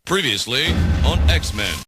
Previously on XMen.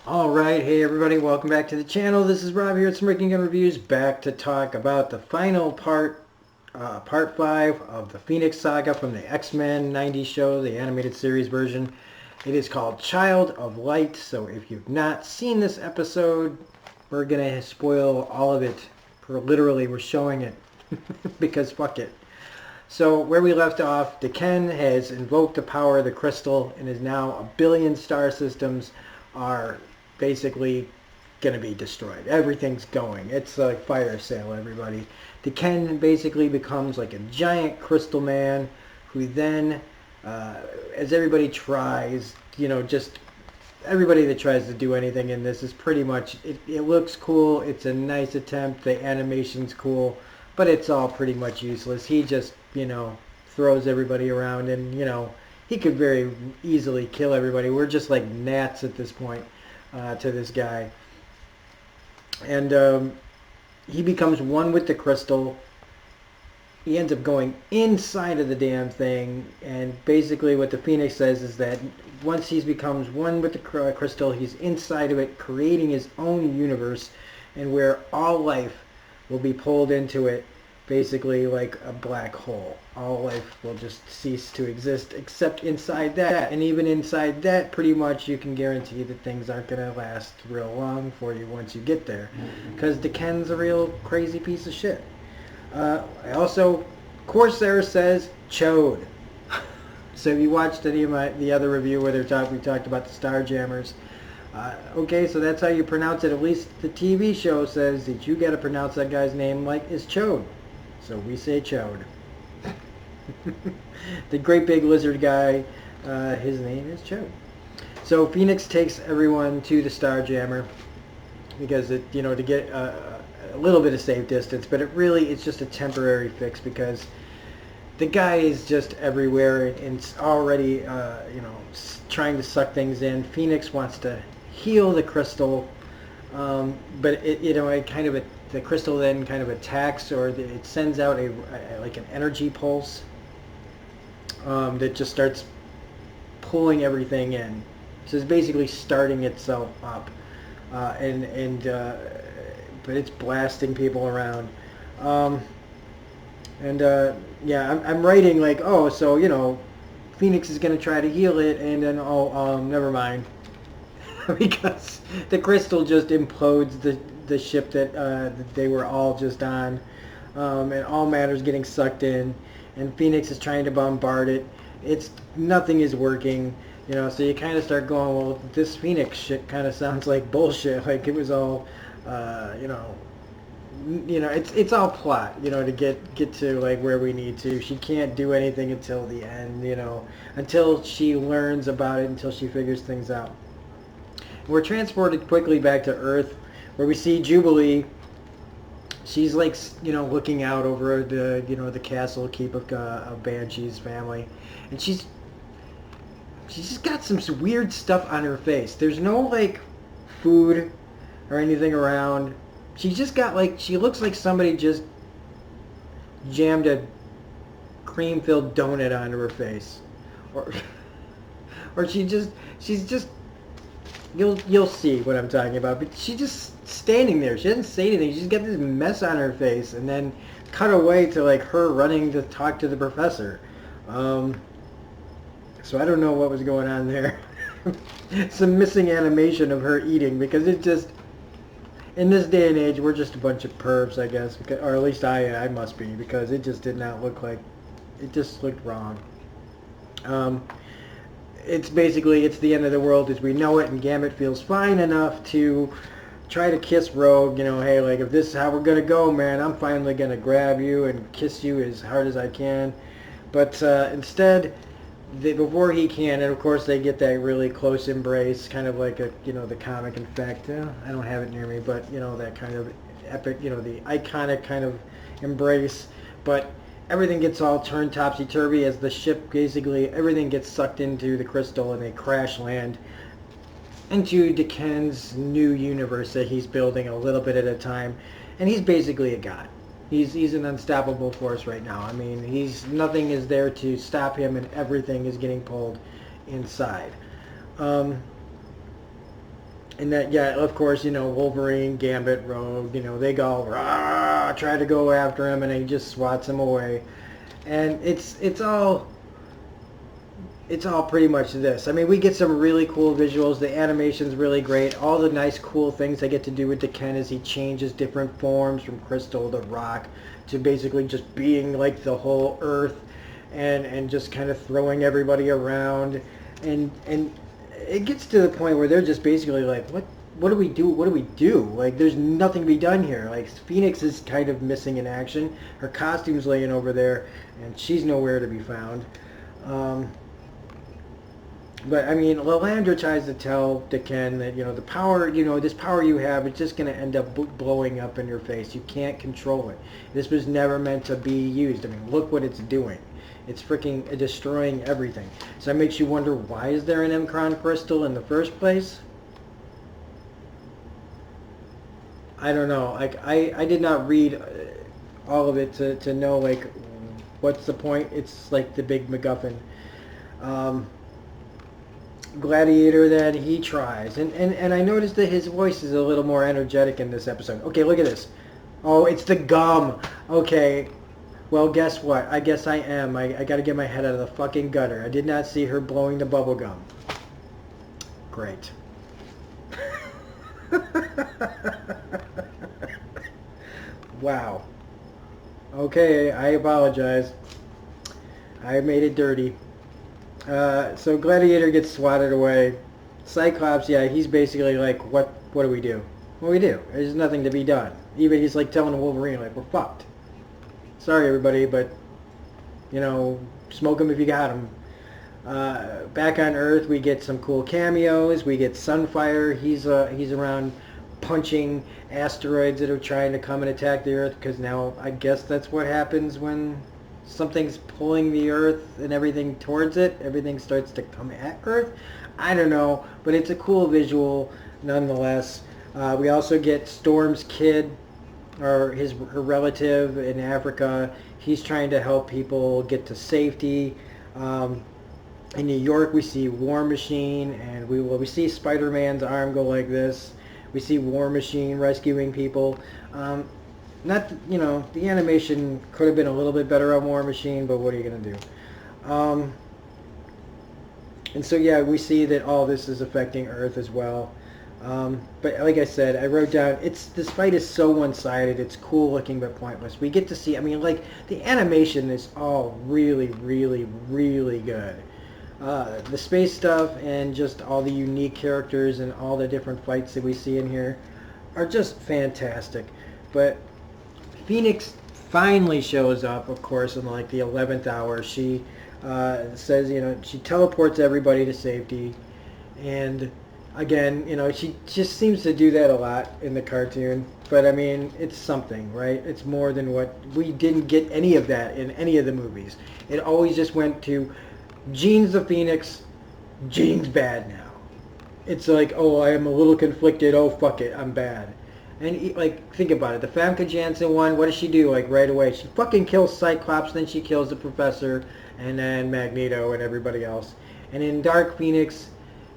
Alright, hey everybody, welcome back to the channel. This is Rob here at Smirking Gun Reviews, back to talk about the final part 5 of the Phoenix Saga from the X-Men 90s show, the animated series version. It is called Child of Light, so if you've not seen this episode, we're going to spoil all of it. Literally, we're showing it, because fuck it. So where we left off, Deken has invoked the power of the crystal and is now 1 billion star systems are basically going to be destroyed. Everything's going. It's like fire sale, everybody. Deken basically becomes like a giant crystal man who then, as everybody tries, just everybody that tries to do anything in this is pretty much, it looks cool. It's a nice attempt. The animation's cool, but it's all pretty much useless. He just, throws everybody around and, he could very easily kill everybody. We're just like gnats at this point to this guy. And he becomes one with the crystal. He ends up going inside of the damn thing. And basically what the Phoenix says is that once he becomes one with the crystal, he's inside of it, creating his own universe, and where all life will be pulled into it. Basically like a black hole. All life will just cease to exist except inside that. And even inside that, pretty much you can guarantee that things aren't going to last real long for you once you get there. Because Deken's a real crazy piece of shit. Also, Corsair says Chode. So if you watched any of the other review where we talked about the Starjammers, okay, so that's how you pronounce it. At least the TV show says that you got to pronounce that guy's name like it's Chode. So we say Chode. The great big lizard guy, his name is Chode. So Phoenix takes everyone to the Starjammer because to get a little bit of safe distance, but it's just a temporary fix because the guy is just everywhere and it's already trying to suck things in. Phoenix wants to heal the crystal, but the crystal then kind of attacks, or it sends out like an energy pulse that just starts pulling everything in. So it's basically starting itself up, but it's blasting people around. Yeah, I'm writing like, oh, so Phoenix is going to try to heal it, and then never mind. Because the crystal just implodes the ship that they were all just on, and all matter's getting sucked in, and Phoenix is trying to bombard it. Nothing is working, so you kind of start going, well, this Phoenix shit kind of sounds like bullshit. Like it was all, it's all plot, to get to like where we need to. She can't do anything until the end, until she learns about it, until she figures things out. We're transported quickly back to Earth, where we see Jubilee. She's like, looking out over the castle keep of Banshee's family, and she's just got some weird stuff on her face. There's no like food or anything around. She's just got like, she looks like somebody just jammed a cream-filled donut onto her face, or she's just. You'll see what I'm talking about, but she's just standing there. She doesn't say anything. She's got this mess on her face, and then cut away to like her running to talk to the professor. So I don't know what was going on there. Some missing animation of her eating, because it just, in this day and age, we're just a bunch of pervs, I guess, because, or at least I must be, because it just did not look like, it just looked wrong. It's basically, it's the end of the world as we know it, and Gambit feels fine enough to try to kiss Rogue, you know, hey, like, if this is how we're going to go, man, I'm finally going to grab you and kiss you as hard as I can. But instead, before he can, and of course they get that really close embrace, kind of like a, you know, the comic effect. I don't have it near me, but, you know, that kind of epic, you know, the iconic kind of embrace. But everything gets all turned topsy-turvy as the ship, basically, everything gets sucked into the crystal and they crash land into Deken's new universe that he's building a little bit at a time. And he's basically a god. He's an unstoppable force right now. I mean, nothing is there to stop him, and everything is getting pulled inside. And that, yeah, of course, you know, Wolverine, Gambit, Rogue, you know, they go, rah, try to go after him, and he just swats him away. And it's all pretty much this. I mean, we get some really cool visuals. The animation's really great. All the nice, cool things they get to do with Deken as he changes different forms from crystal to rock to basically just being like the whole Earth, and just kind of throwing everybody around. And it gets to the point where they're just basically like, what do we do? What do we do? Like, there's nothing to be done here. Like, Phoenix is kind of missing in action. Her costume's laying over there, and she's nowhere to be found. But, I mean, Lilandra tries to tell Deken that, you know, the power, you know, this power you have, it's just going to end up blowing up in your face. You can't control it. This was never meant to be used. I mean, look what it's doing. It's freaking destroying everything. So it makes you wonder, why is there an M'Kraan crystal in the first place? I don't know. Like, I did not read all of it to know, like, what's the point. It's like the big MacGuffin. Gladiator, then he tries, and I noticed that his voice is a little more energetic in this episode. Okay, look at this. Oh, it's the gum. Okay, well, guess what? I guess I am. I got to get my head out of the fucking gutter. I did not see her blowing the bubble gum. Great. Wow. Okay, I apologize. I made it dirty. So Gladiator gets swatted away. Cyclops, yeah, he's basically like, what do we do? What do we do? There's nothing to be done. Even he's like telling Wolverine, like, we're fucked. Sorry, everybody, but, you know, smoke him if you got him. Back on Earth, we get some cool cameos. We get Sunfire. He's around punching asteroids that are trying to come and attack the Earth, because now I guess that's what happens when something's pulling the Earth and everything towards it. Everything starts to come at Earth. I don't know, but it's a cool visual nonetheless. We also get Storm's kid, or her relative in Africa. He's trying to help people get to safety. In New York, we see War Machine, and we see Spider-Man's arm go like this. We see War Machine rescuing people. Not, you know, the animation could have been a little bit better on War Machine, but what are you going to do? And so, yeah, we see that all this is affecting Earth as well. But like I said, I wrote down, this fight is so one-sided. It's cool looking but pointless. We get to see, I mean, like, the animation is all really, really, really good. The space stuff and just all the unique characters and all the different fights that we see in here are just fantastic. But Phoenix finally shows up, of course, in like the 11th hour. She says, you know, she teleports everybody to safety. And again, you know, she just seems to do that a lot in the cartoon. But I mean, it's something, right? It's more than what, we didn't get any of that in any of the movies. It always just went to, Jean's the Phoenix, Jean's bad now. It's like, oh, I am a little conflicted, oh, fuck it, I'm bad. And, like, think about it. The Famke Janssen one, what does she do, like, right away? She fucking kills Cyclops, then she kills the Professor, and then Magneto and everybody else. And in Dark Phoenix,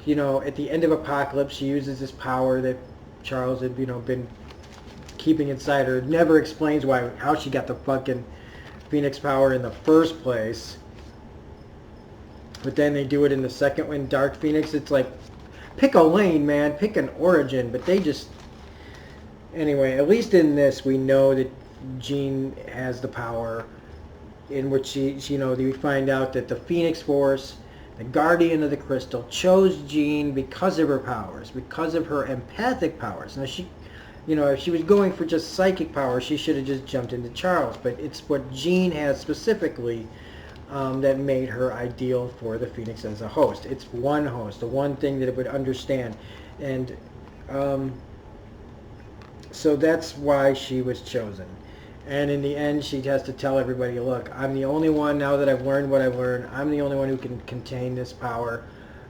you know, at the end of Apocalypse, she uses this power that Charles had, you know, been keeping inside her. It never explains how she got the fucking Phoenix power in the first place. But then they do it in the second one, Dark Phoenix. It's like, pick a lane, man. Pick an origin. But they just... Anyway, at least in this, we know that Jean has the power, in which we find out that the Phoenix Force, the Guardian of the Crystal, chose Jean because of her powers, because of her empathic powers. Now, if she was going for just psychic power, she should have just jumped into Charles. But it's what Jean has specifically that made her ideal for the Phoenix as a host. It's one host, the one thing that it would understand. And so that's why she was chosen. And in the end, she has to tell everybody, look, I'm the only one, now that I've learned what I've learned, I'm the only one who can contain this power.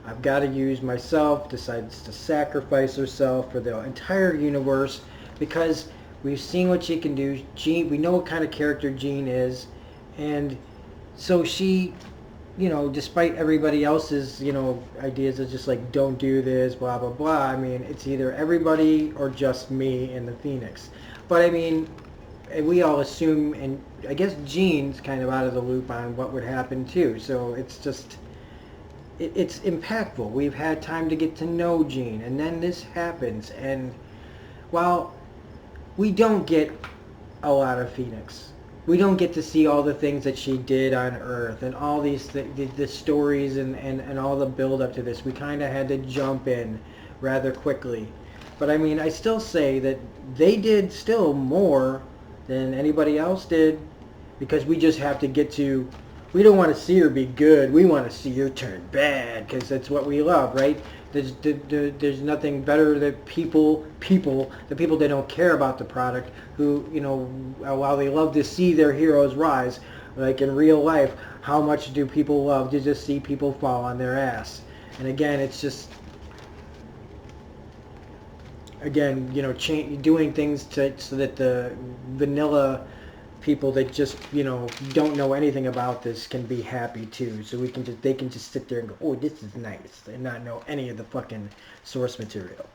I've got to use myself, decides to sacrifice herself for the entire universe, because we've seen what she can do. Jean, we know what kind of character Jean is, and so she, despite everybody else's, ideas of just like, don't do this, blah, blah, blah, I mean, it's either everybody or just me and the Phoenix. But I mean, we all assume, and I guess Jean's kind of out of the loop on what would happen too, so it's just, it's impactful. We've had time to get to know Jean, and then this happens, and while we don't get a lot of Phoenix, we don't get to see all the things that she did on Earth, and all these the stories and all the build up to this. We kind of had to jump in rather quickly. But I mean, I still say that they did still more than anybody else did, because we just have to get to, we don't want to see her be good, we want to see her turn bad, because that's what we love, right? There's nothing better than the people that don't care about the product, who, while they love to see their heroes rise, like in real life, how much do people love to just see people fall on their ass? And again, it's just, doing things so that the vanilla people that just, don't know anything about this can be happy too. So they can just sit there and go, oh, this is nice, and not know any of the fucking source material.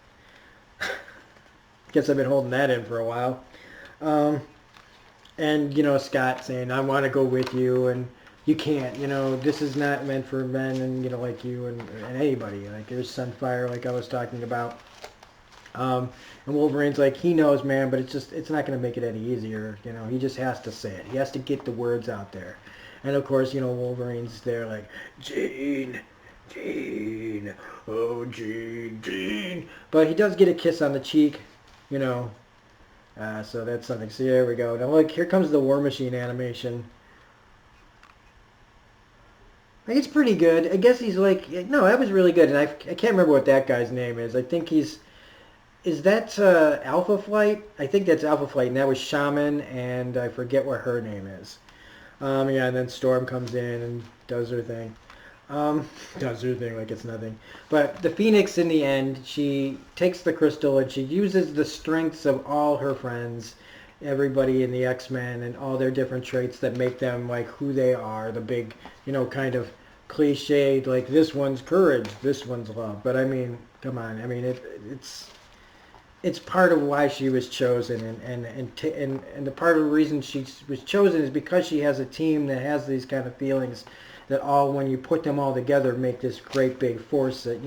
Guess I've been holding that in for a while. And, Scott saying, I want to go with you, and you can't, this is not meant for men, and, like you and anybody. Like, there's Sunfire, like I was talking about. And Wolverine's like, he knows, man, but it's not going to make it any easier. He just has to say it. He has to get the words out there. And of course, Wolverine's there like, Jean, oh, Jean. But he does get a kiss on the cheek, so that's something. So there we go. Now look, here comes the War Machine animation. It's pretty good. I guess he's like, no, that was really good. And I can't remember what that guy's name is. I think is that Alpha Flight? I think that's Alpha Flight, and that was Shaman, and I forget what her name is. Yeah, and then Storm comes in and does her thing. Does her thing like it's nothing. But the Phoenix, in the end, she takes the crystal and she uses the strengths of all her friends, everybody in the X-Men, and all their different traits that make them like who they are. The big, kind of cliched, like this one's courage, this one's love. But I mean, come on. I mean, it's part of why she was chosen, and the part of the reason she was chosen is because she has a team that has these kind of feelings that all, when you put them all together, make this great big force that,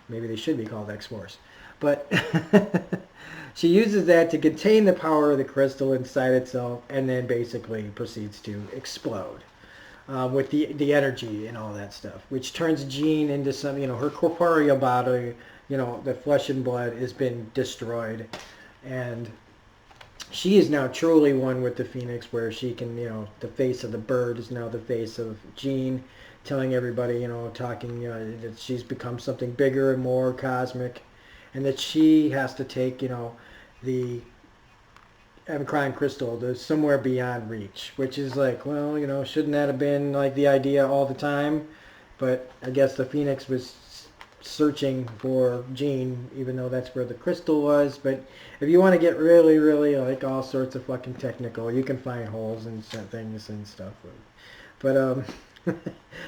maybe they should be called X-Force. But she uses that to contain the power of the crystal inside itself, and then basically proceeds to explode with the energy and all that stuff, which turns Jean into some, her corporeal body, the flesh and blood has been destroyed, and she is now truly one with the Phoenix, where she can, the face of the bird is now the face of Jean, telling everybody, talking, that she's become something bigger and more cosmic, and that she has to take, the crying crystal to somewhere beyond reach, which is like, well, shouldn't that have been like the idea all the time? But I guess the Phoenix was searching for Jean, even though that's where the crystal was. But if you want to get really, really like all sorts of fucking technical, you can find holes and things and stuff. But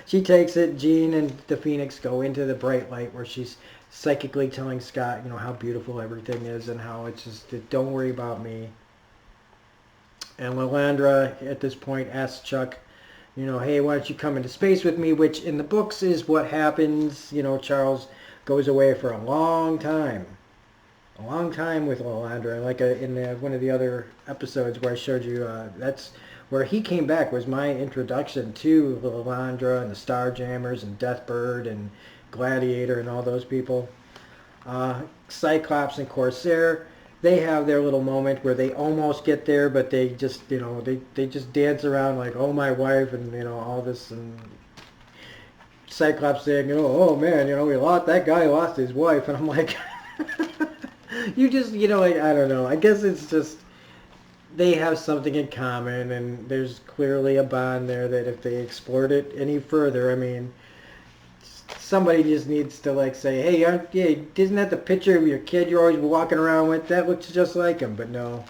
she takes it. Jean and the Phoenix go into the bright light where she's psychically telling Scott, how beautiful everything is and how it's just, don't worry about me. And Lilandra at this point asks Chuck, hey, why don't you come into space with me? Which in the books is what happens. Charles goes away for a long time. A long time with Lilandra. Like in one of the other episodes where I showed you, that's where he came back, was my introduction to Lilandra and the Starjammers and Deathbird and Gladiator and all those people. Cyclops and Corsair, they have their little moment where they almost get there, but they just, they just dance around like, oh, my wife, and, all this, and Cyclops saying, oh, man, we lost, that guy lost his wife, and I'm like, you just, like, I don't know, I guess it's just, they have something in common, and there's clearly a bond there that if they explored it any further, I mean, somebody just needs to like say, hey, isn't that the picture of your kid you're always walking around with? That looks just like him, but no.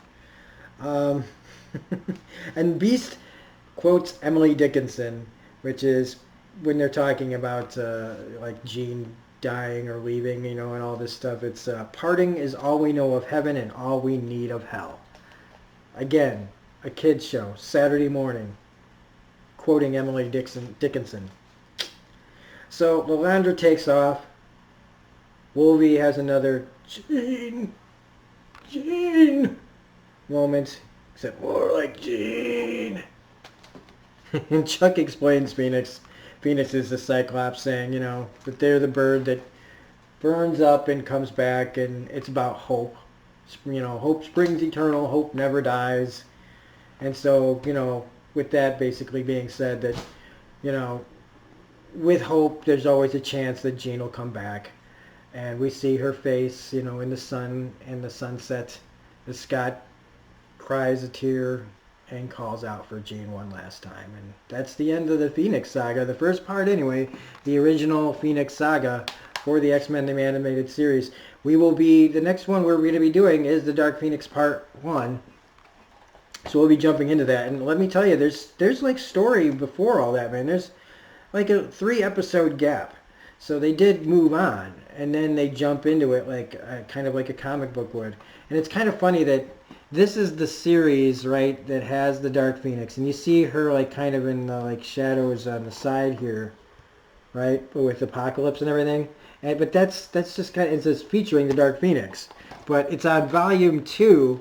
And Beast quotes Emily Dickinson, which is when they're talking about like Jean dying or leaving, and all this stuff. It's parting is all we know of heaven and all we need of hell. Again, a kid's show, Saturday morning, quoting Emily Dickinson. So Lilandra takes off. Wolvie has another Jean moment, except more like Jean. And Chuck explains Phoenix. Phoenix is the Cyclops, saying, that they're the bird that burns up and comes back, and it's about hope. Hope springs eternal, hope never dies. And so, with that basically being said, that, with hope, there's always a chance that Jean will come back. And we see her face, in the sun and the sunset as Scott cries a tear and calls out for Jean one last time. And that's the end of the Phoenix Saga. The first part, anyway, the original Phoenix Saga for the X-Men the animated series. The next one we're going to be doing is the Dark Phoenix Part 1. So we'll be jumping into that. And let me tell you, there's like story before all that, man. There's like a 3-episode gap. So they did move on, and then they jump into it like kind of like a comic book would. And it's kind of funny that this is the series, right, that has the Dark Phoenix, and you see her like kind of in the like shadows on the side here, right, with Apocalypse and everything. But that's just kind of, it's just featuring the Dark Phoenix. But it's on volume 2,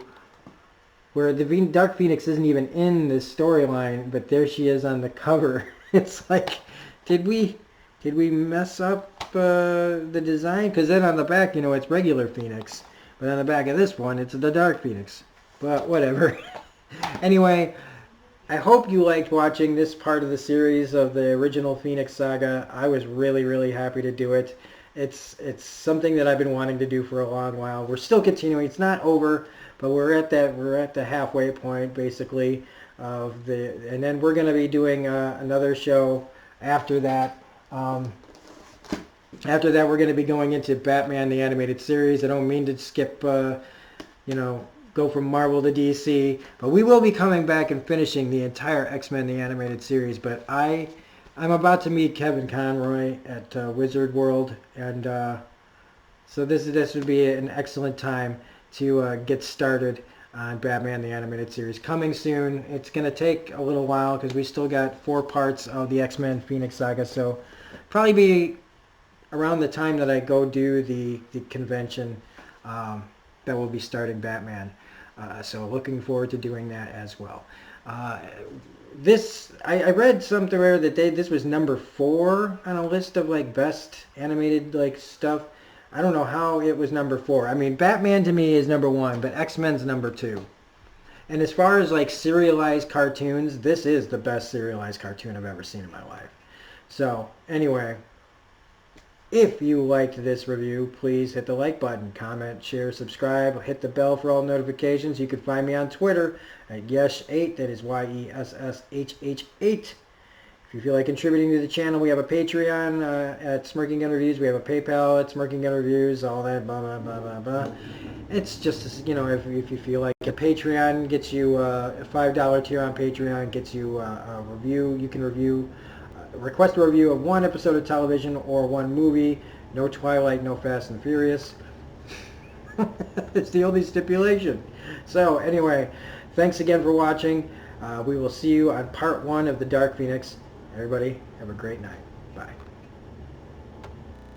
where the Dark Phoenix isn't even in this storyline, but there she is on the cover. It's like, did we mess up the design? Because then on the back, it's regular Phoenix. But on the back of this one, it's the Dark Phoenix. But whatever. Anyway, I hope you liked watching this part of the series of the original Phoenix Saga. I was really, really happy to do it. It's something that I've been wanting to do for a long while. We're still continuing. It's not over, but we're at the halfway point, basically, and then we're going to be doing another show after that. After that, we're going to be going into Batman the Animated Series. I don't mean to skip, go from Marvel to DC, but we will be coming back and finishing the entire X-Men the Animated Series. But I'm about to meet Kevin Conroy at Wizard World, and so this would be an excellent time to get started on Batman the Animated Series. Coming soon. It's going to take a little while because we still got 4 parts of the X-Men Phoenix Saga, so probably be around the time that I go do the convention that will be starting Batman. So looking forward to doing that as well. I read somewhere that this was number 4 on a list of like best animated like stuff. I don't know how it was number 4. I mean, Batman to me is number 1, but X-Men's number 2. And as far as like serialized cartoons, this is the best serialized cartoon I've ever seen in my life. So anyway, if you liked this review, please hit the like button, comment, share, subscribe, hit the bell for all notifications. You can find me on Twitter at Yesh8, that is YESSHH8. If you feel like contributing to the channel, we have a Patreon at Smirking Gun Reviews. We have a PayPal at Smirking Gun Reviews, all that, blah, blah, blah, blah, blah. It's just, if you feel like a Patreon gets you a $5 tier on Patreon, gets you a review. You can request a review of 1 episode of television or 1 movie. No Twilight, no Fast and Furious. It's the only stipulation. So anyway, thanks again for watching. We will see you on part 1 of The Dark Phoenix. Everybody, have a great night. Bye.